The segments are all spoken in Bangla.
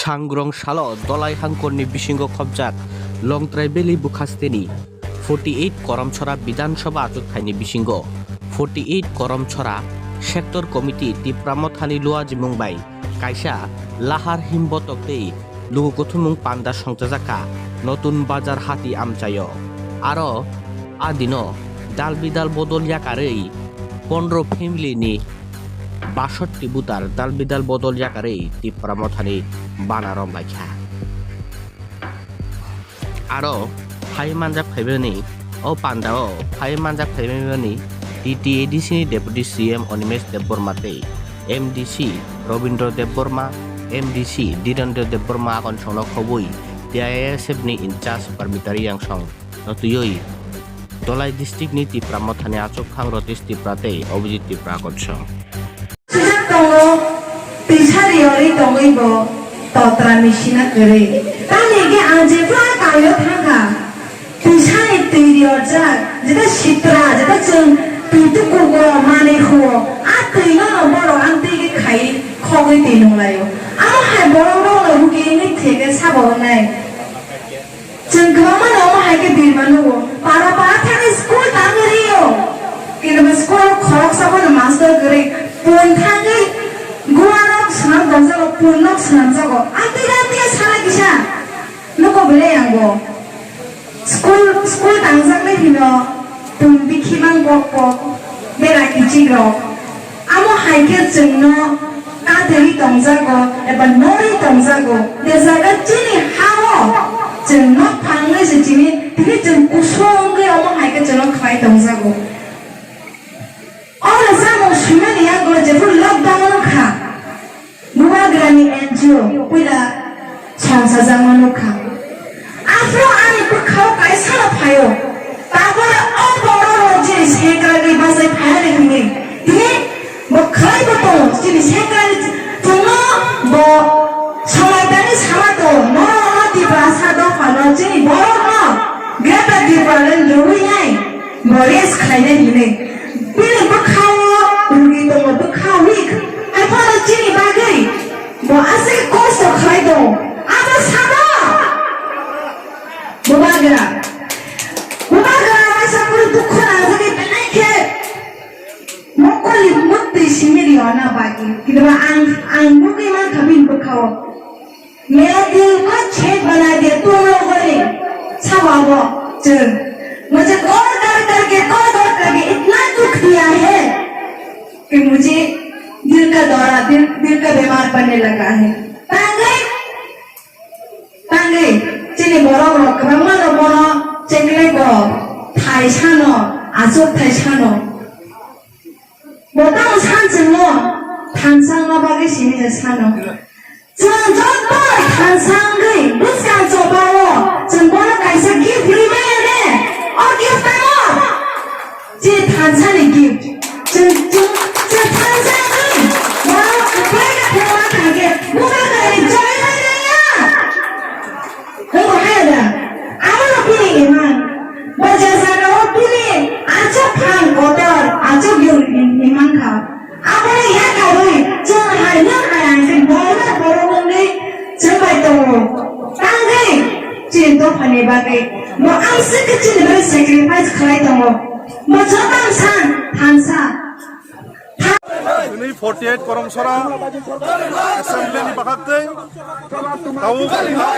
Changrong Shalo, Dolai Hangkorni Bishingo Khobjak, Long Traibeli Bukhasteni, 48 Koromchora Bidan Sabha Ajuthaini Bishingo, 48 Koromchora, Sector Committee Tipramothani Luaj Mumbai, Kaisha, Lahar Himbotokte, Lugukutumung Panda Songtazaka, Notun Bazar Hati Amchayo, Aro, Adino, Dalbidal Bodol Yakarei, Pondro Family ni, 62 বুতার দালবিদাল বদল জাকারে তিপ্রামথানি বানারম লাইখা আরো ফাই মানজাক ফাইবেনি ও পান্ডাও ফাই মানজাক ফাইবেনি টিটিএডিসি ডেপুটি সিএম অনিমেশ দেববর্মাতে এমডিসি রবীন্দ্র দেববর্মা এমডিসি ধীরেন্দ্র দেববর্মা আকন সংক হবই টিআইএসএফ ni ইনচার্জ পারমিতারি আংসং নতুই দলাই ডিস্ট্রিক্ট ni তিপ্রামথানি আচকখাং রতিস তিপ্রাতে অভিজিৎ তিপ্রা কনসং Pichari tongibo totra mishina kere. Tani ke anje pura kayo thanga. Pichari tiri orja jeta shitra jeta chung pitu kugo mane huo. Atri no boro anti ke khai khoge tinu layo. Amo hai boro boro huki ni theke sabo nai. Chung kama no hai ke birmanu para thani school tangriyo. Kino school khok sabo master kere. Pun thangi guanak senang dansago punak senang jago anti salah kisah nuko beli yang go school dansak le hino tumbi kimang pok bela kiciro amo haike jengno kaderi dansago eba nori dansago desaga jini hawo jengno pangle sejini tini jeng kusong ge amo haike jengno khai dansago orang sama suami yang go jepur lockdown kah Nuwagrani NGO pula changsa zaman ka. Afro ani kau kai salah payo. Tabar orang jenis hekari bahasa payah ni. Ini bukai betul jenis hekari cuma bo samai tani sama tu. Mana di bahasa tu kalau jenis borong gata di balan lori ni. Boris kaya ni. Bila bukai rugi tu bukai week. Apa jenis bagai? Bo asal koso khai do. Apa sama? Bubaga masa pura dukha lagi penai ke. Mokoli mutti simili ona bagi. Kita ang mukhi man kabin bukao. मेरा दिल को छेद बना दिया तुम लोगों ने छावाओ चल मुझे कॉल करके इतना दुख दिया है कि मुझे दिल का दौरा दिल का बीमार पड़ने लगा है तांगे चीनी बोलो कमर बोलो चेकले को थाई छानो आजो थाई छानो बोतां छान चलो थांसांग ना बागे सिनी छानो चल तो थांसांग गई बुझा जो बालो चल बोलो कैसा गिफ्ट रिमेन है और गिफ्ट है जी थांसांग ने गिफ्ट चल थांसांग Ini 48 Koromchora Assembly ni bakakte tahu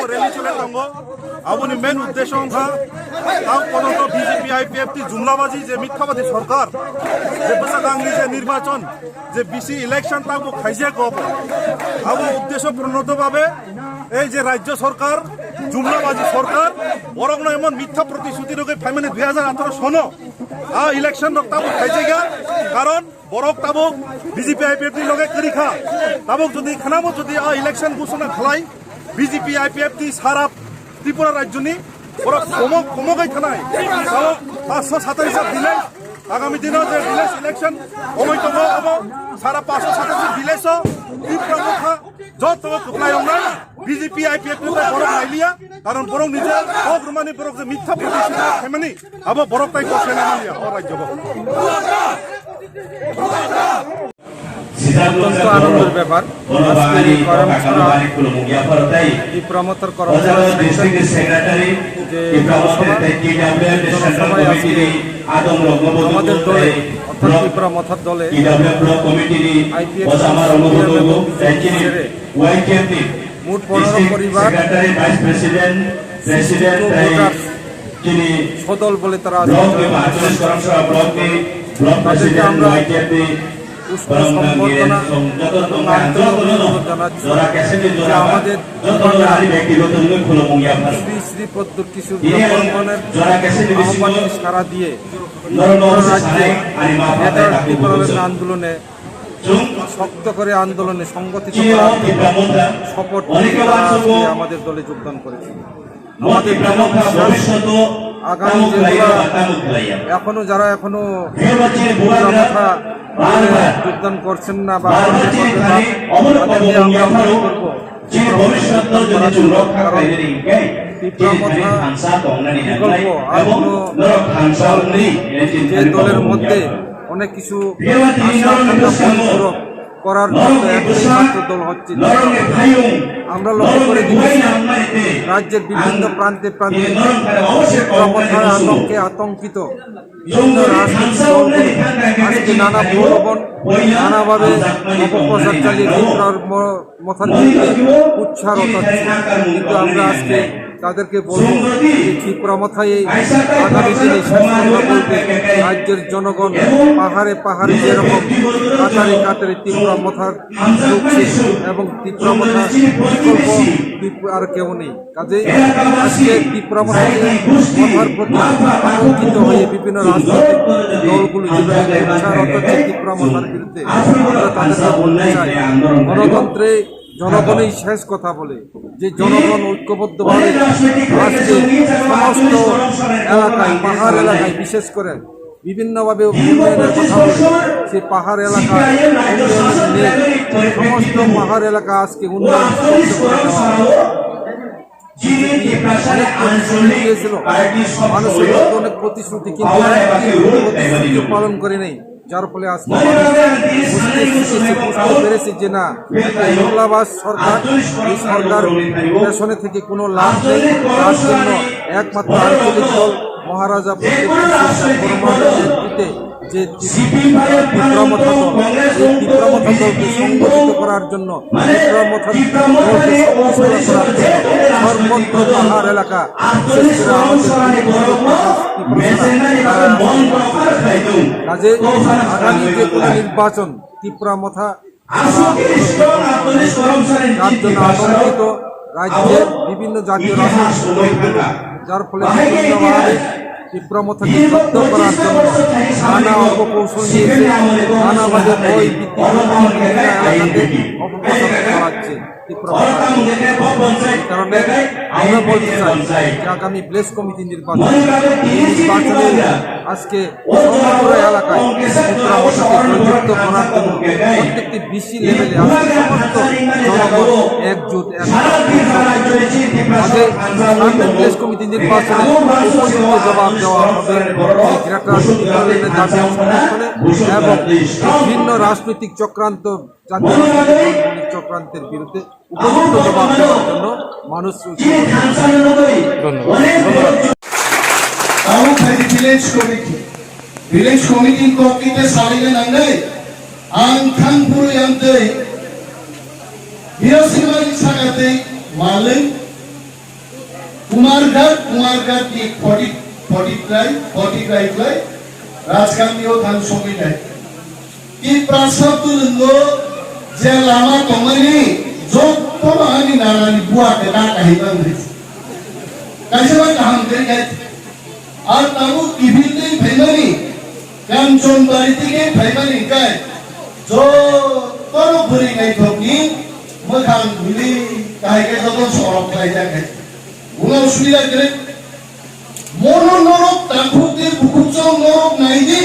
rally chole tango aboni main uddesho tha tahu kono to BJP IPF ti jumlabazi je mithabazi sarkar je basagangli je nirbachon je BC election taku khaije ko abo uddesho pronoto bhabe এই যে রাজ্য সরকার জুমলাবাজি সরকার বরং এমন মিথ্যা প্রতিশ্রুতি রোগে ফ্যামিলি 2018 সনো ইলেকশন তাবুক খাইছে গা কারণ বরক তাবুক বিজেপি আইপিএফ লগে করি খা তাবুক যদি খানামো যদি ইলেকশন ঘোষণা খালাই বিজেপি আইপিএফ সারা ত্রিপুরা রাজ্য নি বরক কমগাই থানায় তাবুক 527 দিলে আগামী দিনে যে ভিলেজ ইলেকশন সময় তো হবো সারা 527 ভিলেজ ত্রিপুরা মুখা যত কুকলাই না বিজেপি আইপিএফ বরক নাইলিয়া কারণ বরং নিজে অগ্রমানি বরক যে মিথ্যা প্রতিশ্রুতি ফেমানি আবার বরক তাই করছে না মানিয়া রাজ্য অত্যন্ত আনন্দের ব্যাপার। আজকে এই করমছড়া তীব্রমথার করমছড়া যে জনসভায় আজকে আমাদের দলে অর্থাৎ তীব্রমথার দলে আইপিএফ মোট 15 পরিবার সদল বলে তারা তাদেরকে আমরা পুষ্প সম্বর্ধনা এবং আন্তরিক জানাচ্ছি যে আমাদের শ্রী শ্রী পদ্ম কিশোর বর্মনের আহ্বানে সাড়া দিয়ে রাজ্যে আন্দোলনে শক্ত করে আন্দোলনে সংগঠিত শপথ আমাদের দলে যোগদান করেছে। আমাদের আগামী এখনো যারা এখনো যোগদান করছেন না বা তাদেরকে আমরা অনুরোধ করবো যে দলের মধ্যে অনেক কিছু করার একমাত্র দল হচ্ছে আমরা লক্ষ্য করে দিচ্ছি রাজ্যের বিভিন্ন প্রান্তে প্রান্তে আতঙ্কে আতঙ্কিত বিভিন্ন রাজনৈতিক দলগুলি আজকে নানা প্রলোভন নানাভাবে অপপ্রচার চালিয়ে মথার উচ্ছার হচ্ছে। কিন্তু আমরা আজকে তাদেরকে বলব যে তীব্রমথায় আগামী দিনে রাজ্যের জনগণ পাহাড়ে পাহাড়ে যেরকম কাতারে কাতারে তীব্রমথার ঢুকছে এবং তীব্রমথা বিকল্প আর কেউ নেই। কাজে আজকে তীব্রমথার প্রতি আতঙ্কিত হয়ে বিভিন্ন রাজনৈতিক দলগুলি যেভাবে উচ্ছারত হচ্ছে তীব্রমথার বিরুদ্ধে আমরা তাদেরকে বলতে চাই গণতন্ত্রে জনগণই শেষ কথা বলে, যে জনগণ ঐক্যবদ্ধভাবে আজকে সমস্ত এলাকায় পাহাড় এলাকায় বিশেষ করে বিভিন্নভাবে উন্নয়নের কথা বলে সেই পাহাড় এলাকায় উন্নয়নের সমস্ত পাহাড় এলাকা আজকে উন্নয়ন দিয়েছিল মানুষের অনেক প্রতিশ্রুতি, কিন্তু প্রতিশ্রুতি পালন করে নেই, যার ফলে আজকে বুঝতে পেরেছি যে না বাংলাবাস সরকার এই সরকার পেছনে থেকে কোনো লাভ নেই। তার জন্য একমাত্র আঞ্চলিক দল মহারাজা নেতৃত্বে যে তীব্রমথা দল এই তীব্রমথা দলকে সংগঠিত করার জন্য তীব্রমথা দলকে শক্তিশালী করার জন্য সর্বত্র পাহাড় এলাকা কাজে আগামী যে কোনো নির্বাচন তীব্রমথা তার জন্য আতঙ্কিত রাজ্যের বিভিন্ন জাতীয় রাজনৈতিক দল, যার ফলে বিভিন্নভাবে তীব্রমথাকে জব্দ করার জন্য নানা অপকৌশল নিয়েছে, নানাভাবে বই এলাকাতে অপপ্রচার করাচ্ছে। কারণে আমরা বলতে চাই যে আগামী প্লেস কমিটি নির্বাচনে আজকে সমগ্র এলাকায় তীব্রমথাকে প্রযুক্ত করার জন্য প্রত্যেকটি বিসি লেভেলে আজকে সমস্ত জনগণ একজোট প্লেস কমিটি নির্বাচনে উপযুক্ত জবাব দেওয়া হবে এবং বিভিন্ন রাজনৈতিক চক্রান্ত জাতীয় চক্রান্তের বিরুদ্ধে উপযুক্ত জবাব দেওয়ার জন্য মানুষ ভিলেজ কমিটি কমিটিতে সালিলে নাঙ্গাই আং থাংপুর ইয়ান্তে বিরসিমারি সাগাতে মালে কুমারঘাট কি 40 রাইট রাজকান্দিও থান সমিতি কি প্রাসাদ তুললো যে লামা কমানি যত বাহানি নানানি বুয়াতে না কাহিবান দিছে কাইসবা কাহাম করে গেছে আর তাও কিভিলতে ফাইমানি কাঞ্চন বাড়ি থেকে ফাইমানি কাই যত ঘুরি গাই থকি মোখান গুলি কাহিকে যত সরব খাই থাকে উনাও সুবিধা করে মনো নরক তাকুদের বুকুচং নরক নাইদি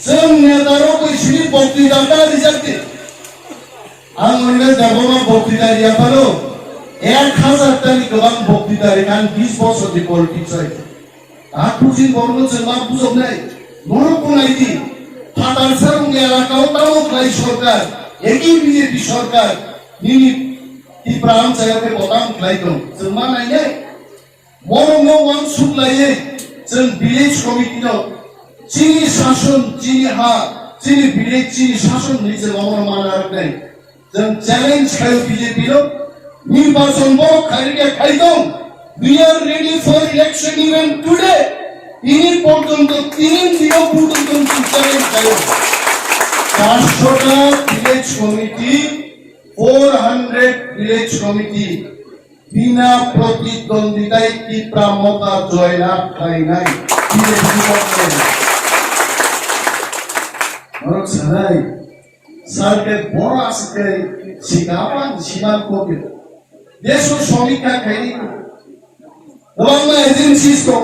जों नेतारो बैसोनि बक्तृता रिजार्टे आं ओरैनो जागोमा बक्तृता पारो 1000टानि गोबां बक्तृता आं 20 बोसोरनि पलिटिक्स जायो आखुजिन बरनो जों मा बुजबनाय नरक बुंनायदि फाटारसार एलाकायाव तामुक नाय सरकार একই বিজেপি সরকার নিনি ত্রিপুরা অঞ্চলকে বদাম খাইতো जों मा नायनो मरम वान सुलायै जों विलेज कमिटि दं चिनि शासन चिनि हा चिनि विलेज चिनि शासन नि जों अमर मानारनाय जों चैलेंज खायो बीजेपी दं निर्वाचन बो खाइगे खाइदों we are ready for election even today ini পর্যন্ত 3 দিন পর্যন্ত চ্যালেঞ্জ খাयो 400টা ভিলেজ কমিটি 400 ভিলেজ কমিটি বিনা প্রতিদ্বন্দ্বিতায় ত্রিপুরা মতা জয়লাভ হয় নাই বিজেপি পক্ষে और सराय साल के बड़ा आसके सिगापान सीमान कोके देशो समीक्षा खाई गवर्नमेंट एजेंसीज को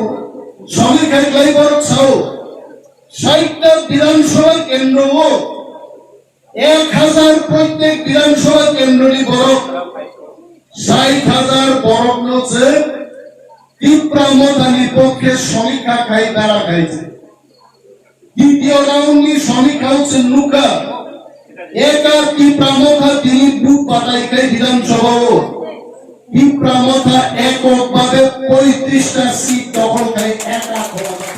समीक्षा खाई बड़ छाओ 60টা বিধানসভা কেন্দ্র 1000 প্রত্যেক বিধানসভা কেন্দ্রটি বড় 60,000 বরফ নছে ত্রিপুরা মতানি পক্ষে সমীক্ষা খাই তারা খাইছে দ্বিতীয় রাউন্ডে সমীক্ষা হচ্ছে নুকা একার ত্রিপুরা মতা তিনি বুক পাঠাই খাই বিধানসভা ত্রিপুরা মতা এককভাবে 35টা সিট দখল খাই একা ক্ষমতা